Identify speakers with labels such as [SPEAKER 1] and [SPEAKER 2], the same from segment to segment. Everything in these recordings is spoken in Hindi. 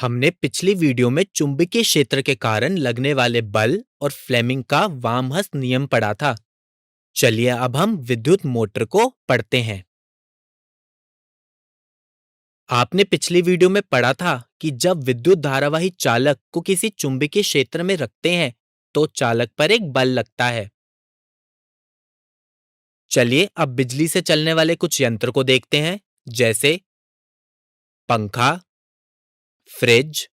[SPEAKER 1] हमने पिछली वीडियो में चुंबकीय क्षेत्र के कारण लगने वाले बल और फ्लेमिंग का वामहस्त नियम पढ़ा था। चलिए अब हम विद्युत मोटर को पढ़ते हैं। आपने पिछली वीडियो में पढ़ा था कि जब विद्युत धारावाही चालक को किसी चुंबकीय क्षेत्र में रखते हैं तो चालक पर एक बल लगता है। चलिए अब बिजली से चलने वाले कुछ यंत्र को देखते हैं, जैसे पंखा, fridge,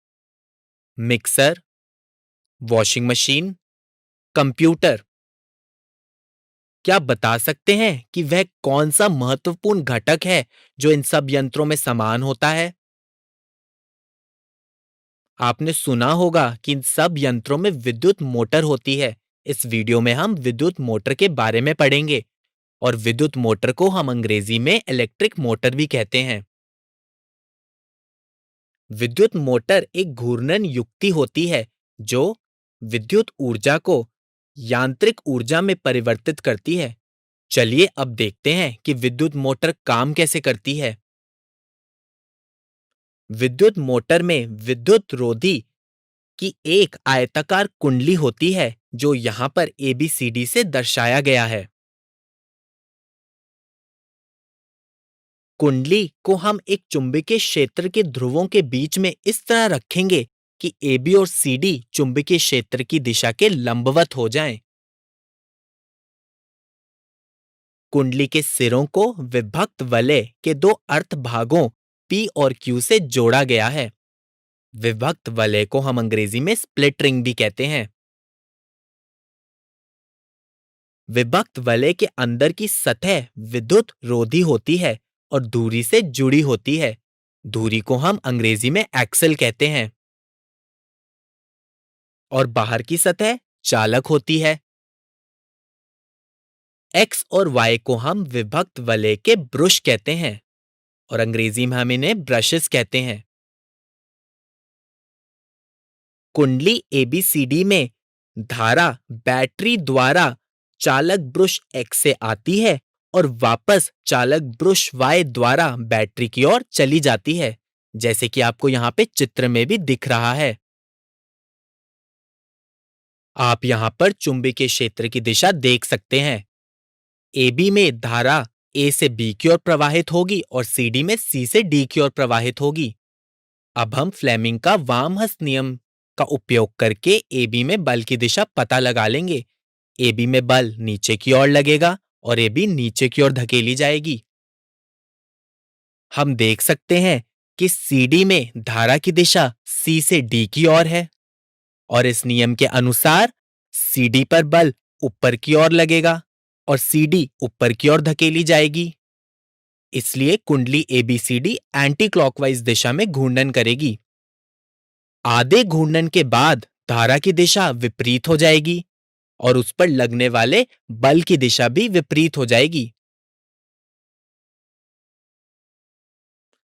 [SPEAKER 1] mixer, washing machine, computer. क्या आप बता सकते हैं कि वह कौन सा महत्वपूर्ण घटक है जो इन सब यंत्रों में समान होता है? आपने सुना होगा कि इन सब यंत्रों में विद्युत मोटर होती है। इस वीडियो में हम विद्युत मोटर के बारे में पढ़ेंगे और विद्युत मोटर को हम अंग्रेजी में इलेक्ट्रिक मोटर भी कहते हैं। विद्युत मोटर एक घूर्णन युक्ति होती है जो विद्युत ऊर्जा को यांत्रिक ऊर्जा में परिवर्तित करती है। चलिए अब देखते हैं कि विद्युत मोटर काम कैसे करती है। विद्युत मोटर में विद्युत रोधी की एक आयताकार कुंडली होती है जो यहां पर ABCD से दर्शाया गया है। कुंडली को हम एक चुंबकीय क्षेत्र के ध्रुवों के बीच में इस तरह रखेंगे कि AB और CD चुंबकीय क्षेत्र की दिशा के लंबवत हो जाएं। कुंडली के सिरों को विभक्त वलय के दो अर्ध भागों P और Q से जोड़ा गया है। विभक्त वलय को हम अंग्रेजी में स्प्लिट रिंग भी कहते हैं। विभक्त वलय के अंदर की सतह विद्युत रोधी होती है और धुरी से जुड़ी होती है। धुरी को हम अंग्रेजी में एक्सल कहते हैं। और बाहर की सतह चालक होती है। X और Y को हम विभक्त वलय के ब्रुश कहते हैं और अंग्रेजी में हम इन्हें ब्रशेस कहते हैं। कुंडली ABCD में धारा बैटरी द्वारा चालक ब्रुश X से आती है और वापस चालक ब्रुश Y द्वारा बैटरी की ओर चली जाती है, जैसे कि आपको यहाँ पे चित्र में भी दिख रहा है। आप यहाँ पर चुंबकीय क्षेत्र की दिशा देख सकते हैं। AB में धारा A से B की ओर प्रवाहित होगी और CD में C से D की ओर प्रवाहित होगी। अब हम फ्लेमिंग का वामहस्त नियम का उपयोग करके AB में बल की दिशा पता लगा लेंगे। AB में बल नीचे की ओर लगेगा और AB नीचे की ओर धकेली जाएगी। हम देख सकते हैं कि CD में धारा की दिशा C से D की ओर है और इस नियम के अनुसार CD पर बल ऊपर की ओर लगेगा और CD ऊपर की ओर धकेली जाएगी। इसलिए कुंडली ABCD एंटी क्लॉकवाइज दिशा में घूर्णन करेगी। आधे घूर्णन के बाद धारा की दिशा विपरीत हो जाएगी और उस पर लगने वाले बल की दिशा भी विपरीत हो जाएगी।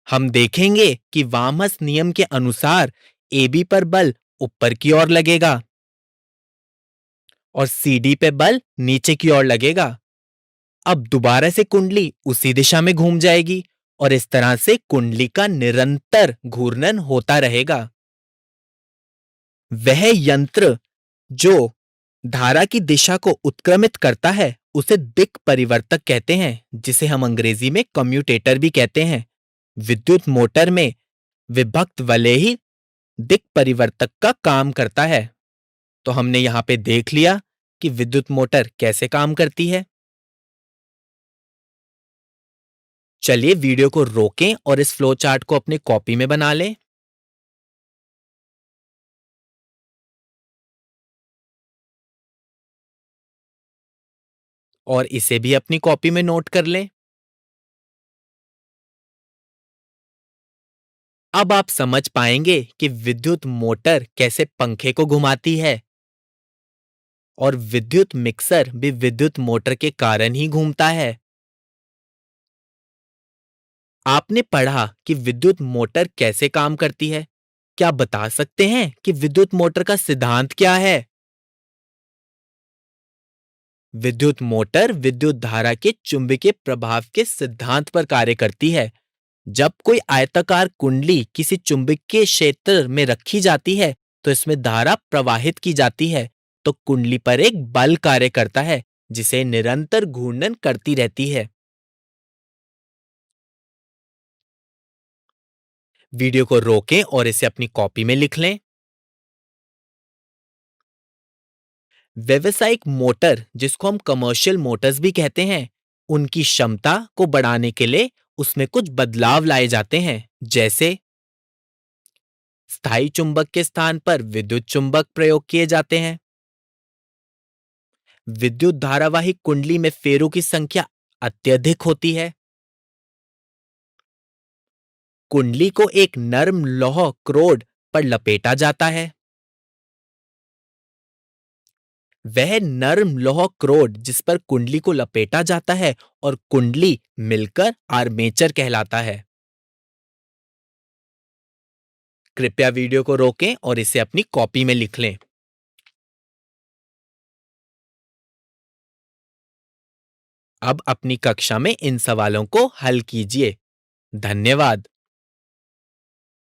[SPEAKER 1] हम देखेंगे कि वामहस्त नियम के अनुसार AB पर बल ऊपर की ओर लगेगा और CD पे बल नीचे की ओर लगेगा। अब दोबारा से कुंडली उसी दिशा में घूम जाएगी और इस तरह से कुंडली का निरंतर घूर्णन होता रहेगा। वह यंत्र जो धारा की दिशा को उत्क्रमित करता है उसे दिक् परिवर्तक कहते हैं, जिसे हम अंग्रेजी में कम्यूटेटर भी कहते हैं। विद्युत मोटर में विभक्त वलय ही दिक् परिवर्तक का काम करता है। तो हमने यहाँ पे देख लिया कि विद्युत मोटर कैसे काम करती है। चलिए वीडियो को रोकें और इस फ्लो चार्ट को अपनी कॉपी में बना लें। और इसे भी अपनी कॉपी में नोट कर लें। अब आप समझ पाएंगे कि विद्युत मोटर कैसे पंखे को घुमाती है और विद्युत मिक्सर भी विद्युत मोटर के कारण ही घूमता है। आपने पढ़ा कि विद्युत मोटर कैसे काम करती है। क्या आप बता सकते हैं कि विद्युत मोटर का सिद्धांत क्या है? विद्युत मोटर विद्युत धारा के चुंबकीय प्रभाव के सिद्धांत पर कार्य करती है। जब कोई आयताकार कुंडली किसी चुंबकीय क्षेत्र में रखी जाती है, तो इसमें धारा प्रवाहित की जाती है, तो कुंडली पर एक बल कार्य करता है, जिसे निरंतर घूर्णन करती रहती है। वीडियो को रोकें और इसे अपनी कॉपी में लिख लें। व्यावसायिक मोटर, जिसको हम कमर्शियल मोटर्स भी कहते हैं, उनकी क्षमता को बढ़ाने के लिए उसमें कुछ बदलाव लाए जाते हैं, जैसे स्थायी चुंबक के स्थान पर विद्युत चुंबक प्रयोग किए जाते हैं। विद्युत धारावाही कुंडली में फेरों की संख्या अत्यधिक होती है। कुंडली को एक नर्म लौह क्रोड पर लपेटा जाता है। वह नर्म लौह क्रोड जिस पर कुंडली को लपेटा जाता है और कुंडली मिलकर आर्मेचर कहलाता है। कृपया वीडियो को रोकें और इसे अपनी कॉपी में लिख लें। अब अपनी कक्षा में इन सवालों को हल कीजिए। धन्यवाद।